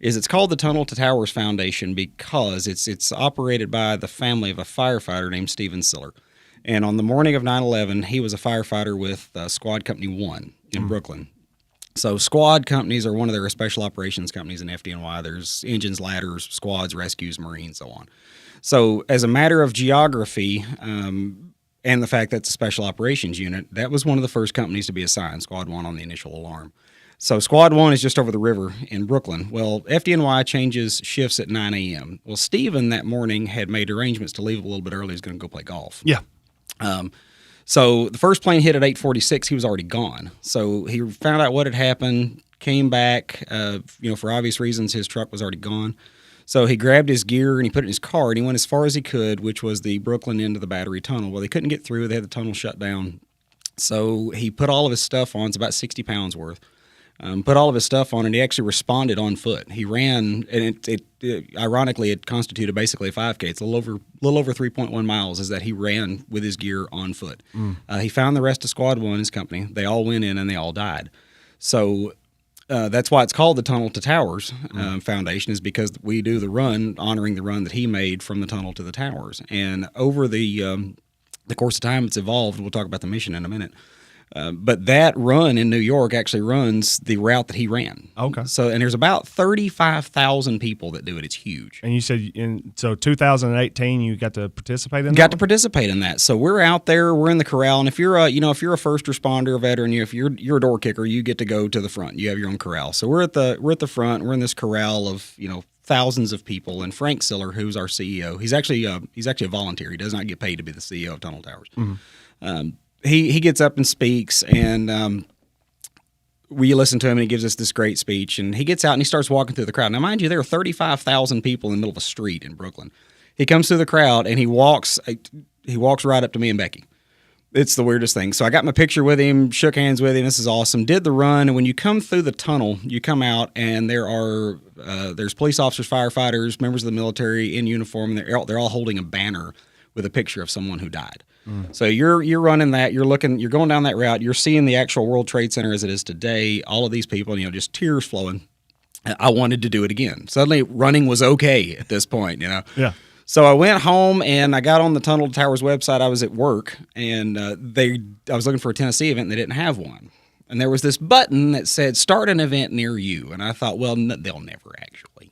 is it's called the Tunnel to Towers Foundation because it's operated by the family of a firefighter named Simmons Says. And on the morning of 9/11, he was a firefighter with Squad Company 1 in Brooklyn. So squad companies are one of their special operations companies in FDNY. There's engines, ladders, squads, rescues, Marines, so on. So as a matter of geography and the fact that it's a special operations unit, that was one of the first companies to be assigned, Squad 1 on the initial alarm. So Squad 1 is just over the river in Brooklyn. Well, FDNY changes shifts at 9 a.m. Well, Stephen that morning had made arrangements to leave a little bit early. He was going to go play golf.
Yeah.
So the first plane hit at 8:46. He was already gone. So he found out what had happened, came back. For obvious reasons, his truck was already gone. So he grabbed his gear and he put it in his car and he went as far as he could, which was the Brooklyn end of the Battery Tunnel. Well, they couldn't get through. They had the tunnel shut down. So he put all of his stuff on. It's about 60 pounds worth. Put all of his stuff on, and he actually responded on foot. He ran, and it ironically, it constituted basically a 5K. It's a little over 3.1 miles. Is that he ran with his gear on foot. He found the rest of Squad 1, his company. They all went in, and they all died. So that's why it's called the Tunnel to Towers Foundation, is because we do the run, honoring the run that he made from the tunnel to the towers. And over the the course of time, it's evolved. We'll talk about the mission in a minute. But that run in New York actually runs the route that he ran.
Okay.
So, and there's about 35,000 people that do it. It's huge.
And you said, 2018, you got to participate in that?
Got to participate in that. So we're out there, we're in the corral, and if you're a first responder, a veteran, if you're a door kicker, you get to go to the front. You have your own corral. So we're at the front. We're in this corral of thousands of people. And Frank Siller, who's our CEO, he's actually a volunteer. He does not get paid to be the CEO of Tunnel Towers.
Mm-hmm.
He gets up and speaks, and we listen to him, and he gives us this great speech. And he gets out and he starts walking through the crowd. Now, mind you, there are 35,000 people in the middle of a street in Brooklyn. He comes through the crowd and he walks right up to me and Becky. It's the weirdest thing. So I got my picture with him, shook hands with him. This is awesome. Did the run, and when you come through the tunnel, you come out, and there's police officers, firefighters, members of the military in uniform. They're all holding a banner with a picture of someone who died. So you're running that, you're going down that route, you're seeing the actual World Trade Center as it is today, all of these people, just tears flowing. I wanted to do it again. Suddenly running was okay at this point,
Yeah.
So I went home and I got on the Tunnel Towers website. I was at work, and I was looking for a Tennessee event and they didn't have one. And there was this button that said start an event near you. And I thought, well, they'll never actually.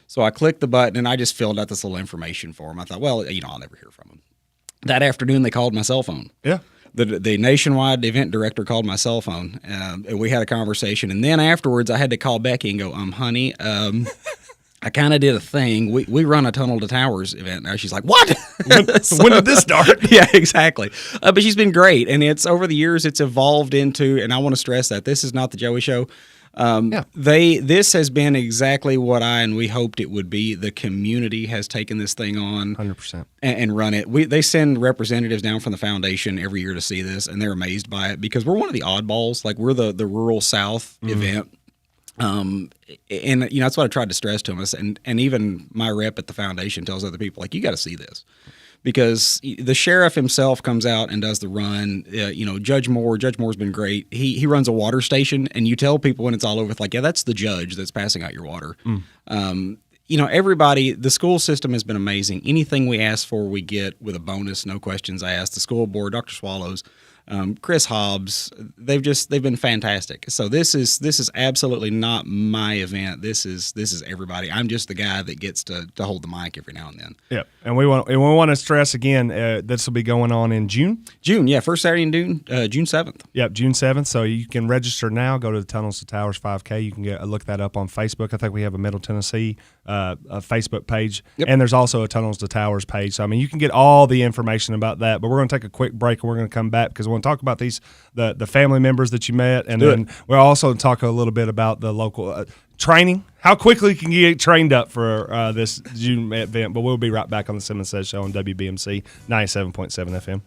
So I clicked the button and I just filled out this little information for them. I thought, well, I'll never hear from them. That afternoon, they called my cell phone.
Yeah.
The nationwide event director called my cell phone, and we had a conversation. And then afterwards, I had to call Becky and go, honey, I kind of did a thing. We run a Tunnel to Towers event now. She's like, what?
When did this start?
Yeah, exactly. But she's been great. And it's over the years, it's evolved into, and I want to stress that this is not the Joey Show. This has been exactly what we hoped it would be. The community has taken this thing on
100%
and run it. They send representatives down from the foundation every year to see this, and they're amazed by it because we're one of the oddballs. Like, we're the rural South event. And that's what I tried to stress to them. And even my rep at the foundation tells other people, like, you got to see this. Because the sheriff himself comes out and does the run. Judge Moore's been great. He runs a water station, and you tell people when it's all over, like, yeah, that's the judge that's passing out your water. Everybody, the school system has been amazing. Anything we ask for, we get with a bonus, no questions asked. The school board, Dr. Swallows, Chris Hobbs, they've been fantastic. So this is absolutely not my event. This is everybody. I'm just the guy that gets to hold the mic every now and then.
Yeah, and we want to stress again, this will be going on in June.
June, yeah, first Saturday in June, June 7th.
Yep, June 7th. So you can register now. Go to the Tunnels to Towers 5K. You can look that up on Facebook. I think we have a Middle Tennessee a Facebook page, and there's also a Tunnels to Towers page. So you can get all the information about that. But we're going to take a quick break, and we're going to come back because we want to talk about the family members that you met, and then we'll also talk a little bit about the local training. How quickly can you get trained up for this June event? But we'll be right back on the Simmons Says Show on WBMC 97.7 FM.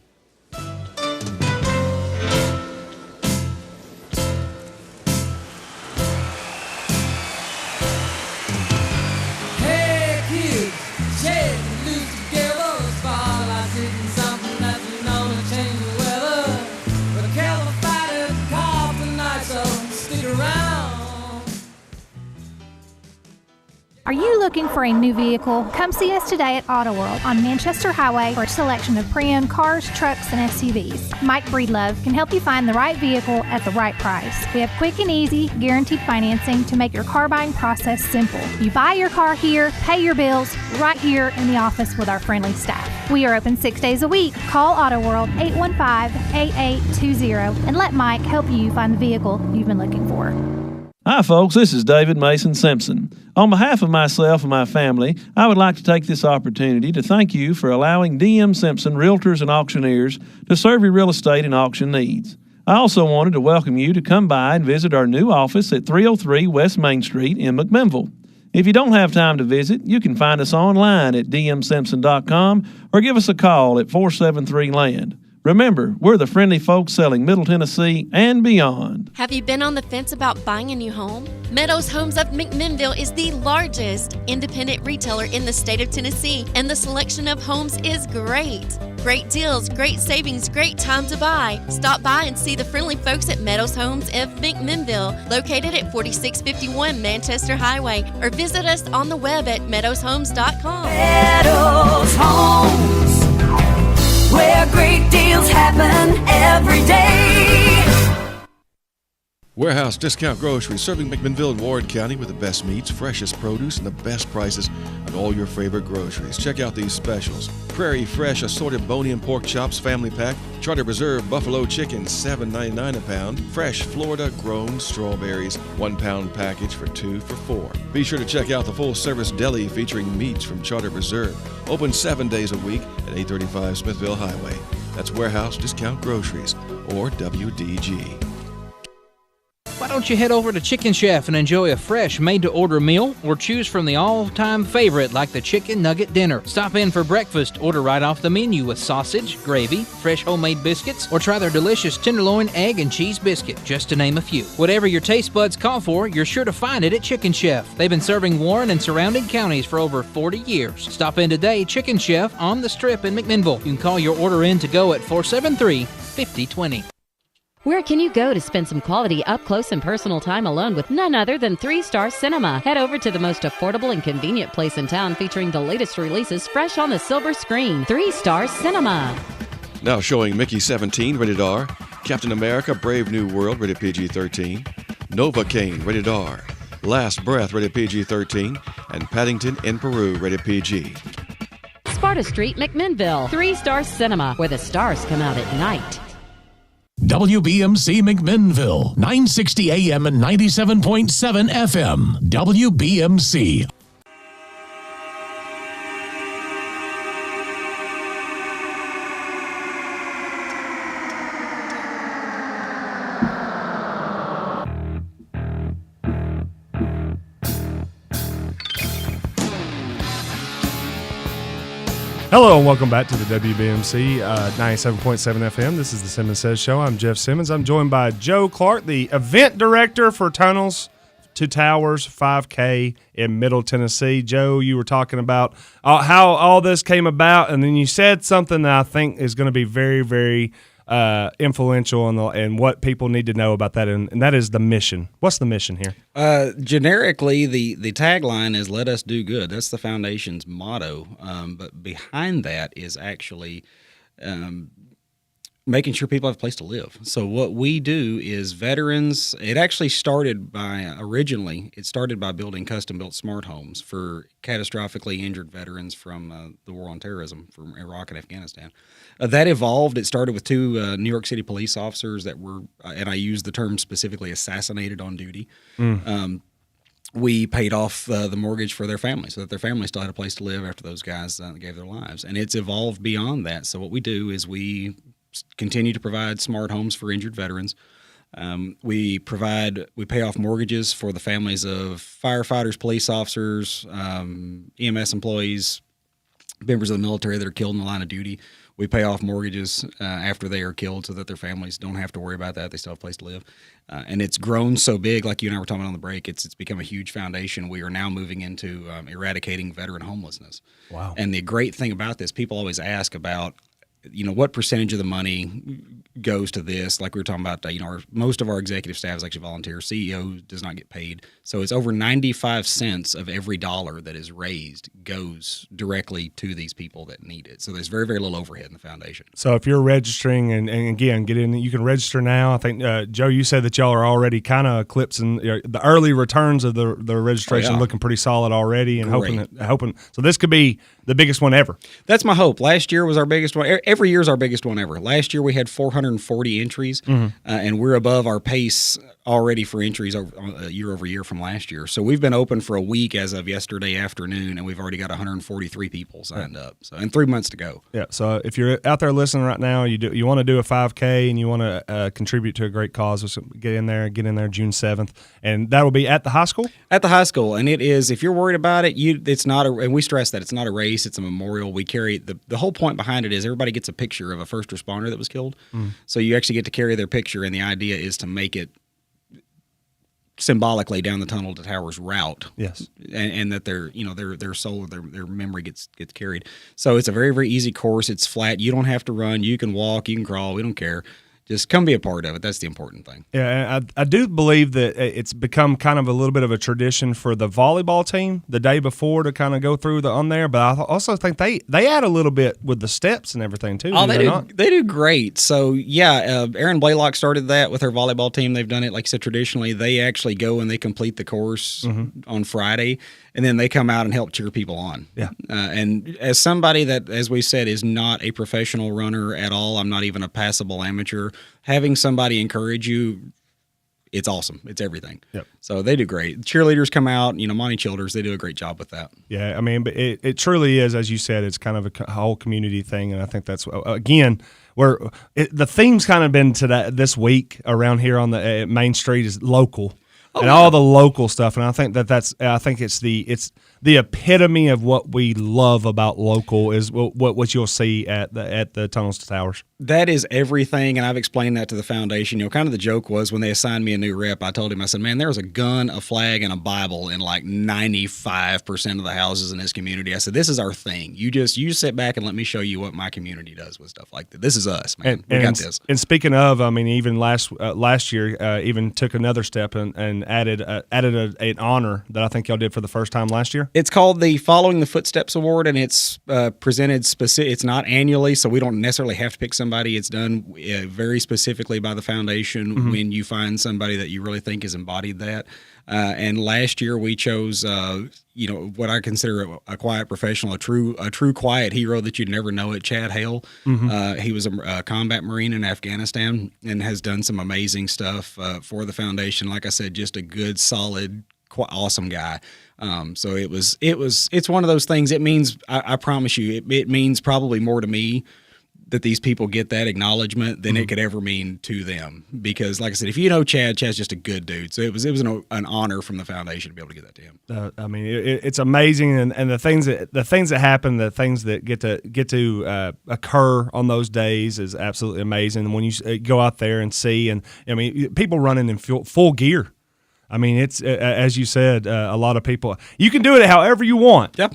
Are you looking for a new vehicle? Come see us today at Auto World on Manchester Highway for a selection of pre-owned cars, trucks, and SUVs. Mike Breedlove can help you find the right vehicle at the right price. We have quick and easy, guaranteed financing to make your car buying process simple. You buy your car here, pay your bills right here in the office with our friendly staff. We are open 6 days a week. Call Auto World 815-8820 and let Mike help you find the vehicle you've been looking for.
Hi, folks. This is David Mason Simpson. On behalf of myself and my family, I would like to take this opportunity to thank you for allowing DM Simpson Realtors and Auctioneers to serve your real estate and auction needs. I also wanted to welcome you to come by and visit our new office at 303 West Main Street in McMinnville. If you don't have time to visit, you can find us online at dmsimpson.com or give us a call at 473-LAND. Remember, we're the friendly folks selling Middle Tennessee and beyond.
Have you been on the fence about buying a new home? Meadows Homes of McMinnville is the largest independent retailer in the state of Tennessee, and the selection of homes is great. Great deals, great savings, great time to buy. Stop by and see the friendly folks at Meadows Homes of McMinnville, located at 4651 Manchester Highway, or visit us on the web at meadowshomes.com.
Meadows Homes.
where great deals happen every day.
Warehouse Discount Grocery, serving McMinnville and Ward County with the best meats, freshest produce, and the best prices on all your favorite groceries. Check out these specials. Prairie Fresh assorted bone-in pork chops family pack. Charter Reserve buffalo chicken, $7.99 a pound. Fresh Florida grown strawberries, 1 pound package for 2 for $4. Be sure to check out the full-service deli featuring meats from Charter Reserve. Open 7 days a week at 835 Smithville Highway. That's Warehouse Discount Groceries, or WDG.
Why don't you head over to Chicken Chef and enjoy a fresh made-to-order meal, or choose from the all-time favorite like the Chicken Nugget Dinner. Stop in for breakfast, order right off the menu with sausage, gravy, fresh homemade biscuits, or try their delicious tenderloin, egg, and cheese biscuit, just to name a few. Whatever your taste buds call for, you're sure to find it at Chicken Chef. They've been serving Warren and surrounding counties for over 40 years. Stop in today, Chicken Chef on the Strip in McMinnville. You can call your order in to go at 473-5020.
Where can you go to spend some quality up-close and personal time alone with none other than 3 Star Cinema? Head over to the most affordable and convenient place in town, featuring the latest releases fresh on the silver screen. 3 Star Cinema.
Now showing Mickey 17, rated R. Captain America, Brave New World, rated PG-13. Novocaine, rated R. Last Breath, rated PG-13. And Paddington in Peru, rated PG.
Sparta Street, McMinnville. 3 Star Cinema, where the stars come out at night.
WBMC McMinnville, 960 AM and 97.7 FM. WBMC.
Hello and welcome back to the WBMC 97.7 FM. This is the Simmons Says Show. I'm Jeff Simmons. I'm joined by Joe Clark, the event director for Tunnels to Towers 5K in Middle Tennessee. Joe, you were talking about how all this came about, and then you said something that I think is going to be very, very influential and what people need to know about that, and that is the mission. What's the mission here?
Generically, the tagline is "Let us do good." That's the foundation's motto. But behind that is actually making sure people have a place to live. So what we do is veterans. It actually started by building custom-built smart homes for catastrophically injured veterans from the war on terrorism from Iraq and Afghanistan. That evolved. It started with 2 New York City police officers that were, and I use the term specifically, assassinated on duty. We paid off the mortgage for their family so that their family still had a place to live after those guys gave their lives. And it's evolved beyond that. So what we do is we continue to provide smart homes for injured veterans. We pay off mortgages for the families of firefighters, police officers, EMS employees, members of the military that are killed in the line of duty. We pay off mortgages after they are killed so that their families don't have to worry about that. They still have a place to live. And it's grown so big, like you and I were talking about on the break, it's become a huge foundation. We are now moving into eradicating veteran homelessness.
Wow.
And the great thing about this, people always ask about, what percentage of the money goes to this? Like we were talking about, most of our executive staff is actually volunteer. CEO does not get paid. So it's over 95 cents of every dollar that is raised goes directly to these people that need it. So there's very, very little overhead in the foundation.
So if you're registering, and again, get in, you can register now. I think, Joe, you said that y'all are already kind of eclipsing the early returns of the registration, looking pretty solid already, and hoping. So this could be the biggest one ever.
That's my hope. Last year was our biggest one. Every year is our biggest one ever. Last year we had 440 entries, and we're above our pace already for entries year over year from last year. So we've been open for a week as of yesterday afternoon, and we've already got 143 people signed up. So and 3 months to go.
Yeah. So if you're out there listening right now, you want to do a 5K and you want to contribute to a great cause, so get in there June 7th, and that will be at the high school.
At the high school, and it is. If you're worried about it, it's not and we stress that it's not a race; it's a memorial. We carry the whole point behind it is everybody gets a picture of a first responder that was killed. So you actually get to carry their picture, and the idea is to make it symbolically down the Tunnel to Towers route.
Yes,
and that their soul, their memory gets carried. So it's a very, very easy course. It's flat. You don't have to run. You can walk. You can crawl. We don't care. just come be a part of it. That's the important thing.
Yeah, I do believe that it's become kind of a little bit of a tradition for the volleyball team the day before to kind of go through on there. But I also think they add a little bit with the steps and everything too.
Oh,
not?
They do great. So yeah, Erin Blaylock started that with her volleyball team. They've done it, like I said, traditionally. They actually go and they complete the course on Friday, and then they come out and help cheer people on.
Yeah.
And as somebody that, as we said, is not a professional runner at all, I'm not even a passable amateur. Having somebody encourage you, it's awesome. It's everything.
Yep.
So they do great. Cheerleaders come out, Monty Childers, they do a great job with that.
Yeah, I mean, but it truly is, as you said, it's kind of a whole community thing, and I think that's, again, where the theme's kind of been this week around here on the Main Street is local. And all the local stuff, and I think it's the epitome of what we love about local is what you'll see at the Tunnels to Towers.
That is everything, and I've explained that to the foundation. Kind of the joke was when they assigned me a new rep, I told him, I said, man, there was a gun, a flag, and a Bible in like 95% of the houses in this community. I said, this is our thing. You sit back and let me show you what my community does with stuff like that. This is us, man. We got this.
And speaking of, I mean, even last year, even took another step and added an honor that I think y'all did for the first time last year.
It's called the Following the Footsteps Award, and it's presented specific. It's not annually, so we don't necessarily have to pick somebody. It's done very specifically by the foundation when you find somebody that you really think has embodied that. And last year we chose, what I consider a quiet professional, a true quiet hero that you'd never know it, Chad Hale. He was a combat Marine in Afghanistan and has done some amazing stuff for the foundation. Like I said, just a good, solid, awesome guy. So it's one of those things. It means, I promise you, it means probably more to me that these people get that acknowledgement than it could ever mean to them. Because, like I said, if you know Chad's just a good dude. So it was an honor from the foundation to be able to get that to him.
I mean, it's amazing, and the things that happen, the things that get to occur on those days is absolutely amazing. And when you go out there and see, and I mean, people running in full gear. I mean, it's as you said, a lot of people. You can do it however you want.
Yep.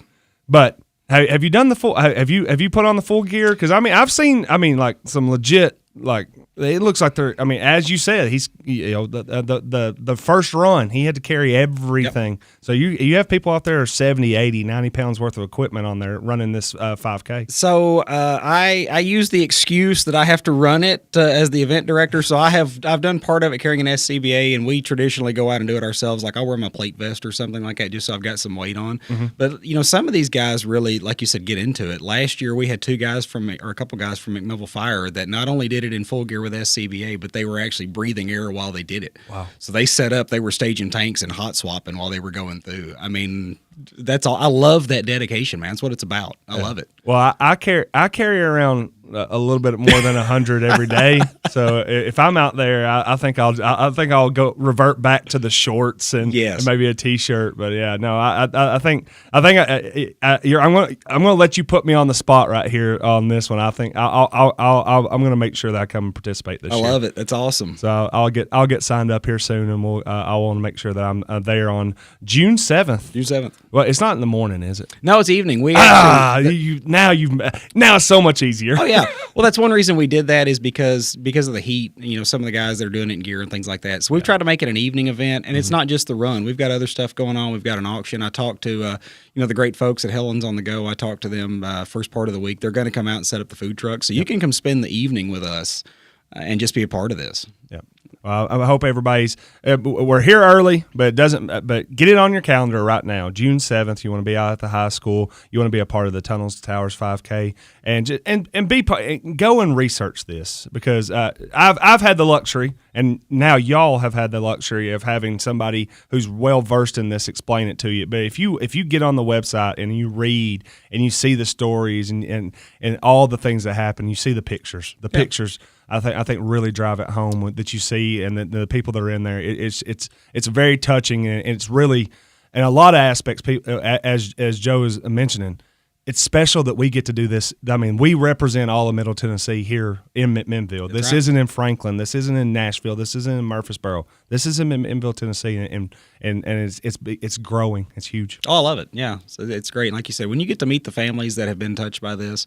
But have you done the full? Have you put on the full gear? Because I mean, I've seen. I mean, like some legit. Like it looks like they're. I mean, as you said, he's the first run he had to carry everything. Yep. So you have people out there 70, 80, 90 pounds worth of equipment on there running this 5K.
So I use the excuse that I have to run it as the event director. So I've done part of it carrying an SCBA, and we traditionally go out and do it ourselves. Like I'll wear my plate vest or something like that just so I've got some weight on. But some of these guys really, like you said, get into it. Last year we had a couple guys from McMinnville Fire that not only did it in full gear with SCBA, but they were actually breathing air while they did it.
Wow.
So they set up, they were staging tanks and hot swapping while they were going through. I mean, that's all. I love that dedication, man. That's what it's about. I love it.
Well, I carry around a little bit more than 100 every day. So if I'm out there, I think I'll go revert back to the shorts and maybe a t-shirt. But yeah, no, I think I'm gonna let you put me on the spot right here on this one. I think I'm gonna make sure that I come and participate this year.
I love it. That's awesome.
So I'll get signed up here soon, and I want to make sure that I'm there on June 7th.
June 7th.
Well, it's not in the morning, is it?
No, it's evening.
Now it's so much easier.
Oh yeah. Well, that's one reason we did that is because of the heat. Some of the guys that are doing it in gear and things like that. So we've tried to make it an evening event, and it's not just the run. We've got other stuff going on. We've got an auction. I talked to the great folks at Helen's on the Go. I talked to them first part of the week. They're going to come out and set up the food truck, so you can come spend the evening with us and just be a part of this.
Yeah. Well, I hope everybody's. We're here early, but it doesn't. But get it on your calendar right now. June 7th. You want to be out at the high school. You want to be a part of the Tunnels to Towers 5K, and go and research this because I've had the luxury, and now y'all have had the luxury of having somebody who's well versed in this explain it to you. But if you get on the website and you read and you see the stories and all the things that happen, you see the pictures. The pictures. I think really drive it home that you see and the people that are in there. It's very touching, and it's really in a lot of aspects. As Joe is mentioning, it's special that we get to do this. I mean, we represent all of Middle Tennessee here in McMinnville. This isn't in Franklin. This isn't in Nashville. This isn't in Murfreesboro. This is in McMinnville, Tennessee, and it's growing. It's huge.
Oh, I love it. Yeah, so it's great. And like you said, when you get to meet the families that have been touched by this.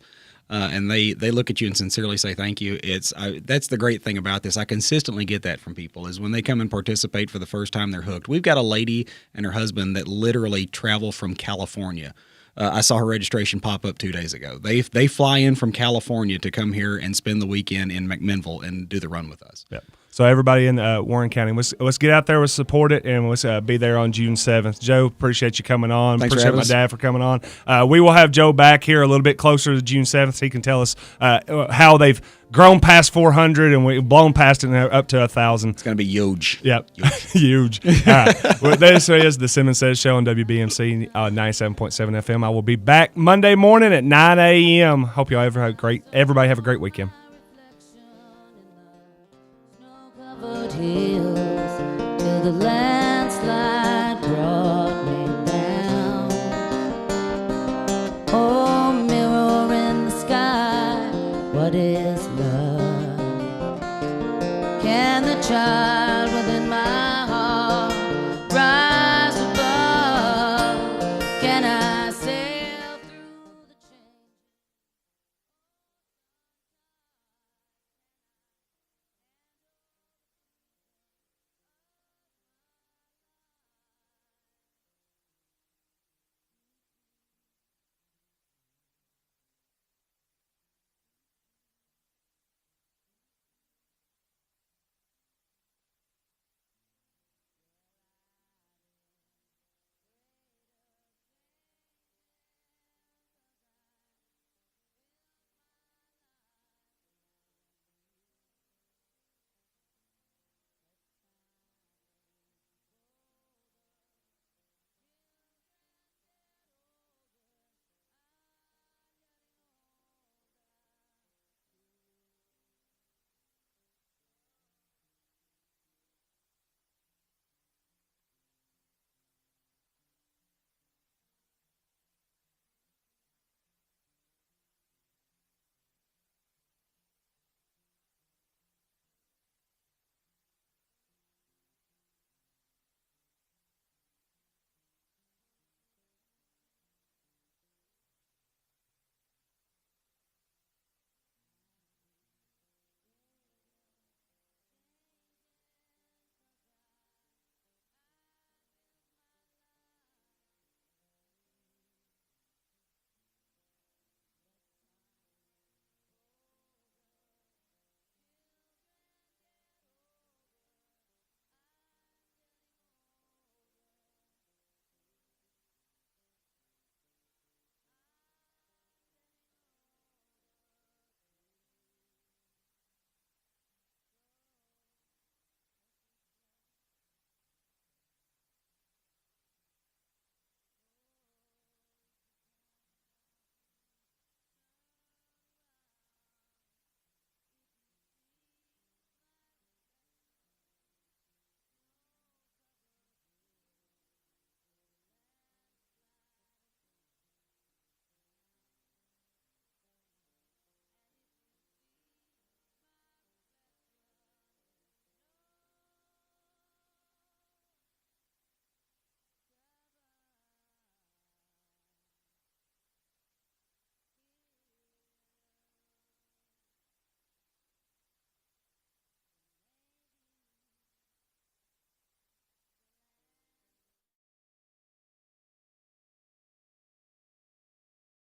and they look at you and sincerely say thank you. That's the great thing about this. I consistently get that from people is when they come and participate for the first time, they're hooked. We've got a lady and her husband that literally travel from California. I saw her registration pop up 2 days ago. They fly in from California to come here and spend the weekend in McMinnville and do the run with us.
Yep. So everybody in Warren County, let's get out there, let's support it, and let's be there on June 7th. Joe, appreciate you coming on.
Thanks for
appreciate
having
my
us.
dad for coming on. We will have Joe back here a little bit closer to June 7th so he can tell us how they've grown past 400 and we've blown past it up to 1,000.
It's going to be huge.
Yep, huge. All right. Well, this is the Simmons Says show on WBMC 97.7 FM. I will be back Monday morning at 9 a.m. Hope y'all everybody have a great weekend.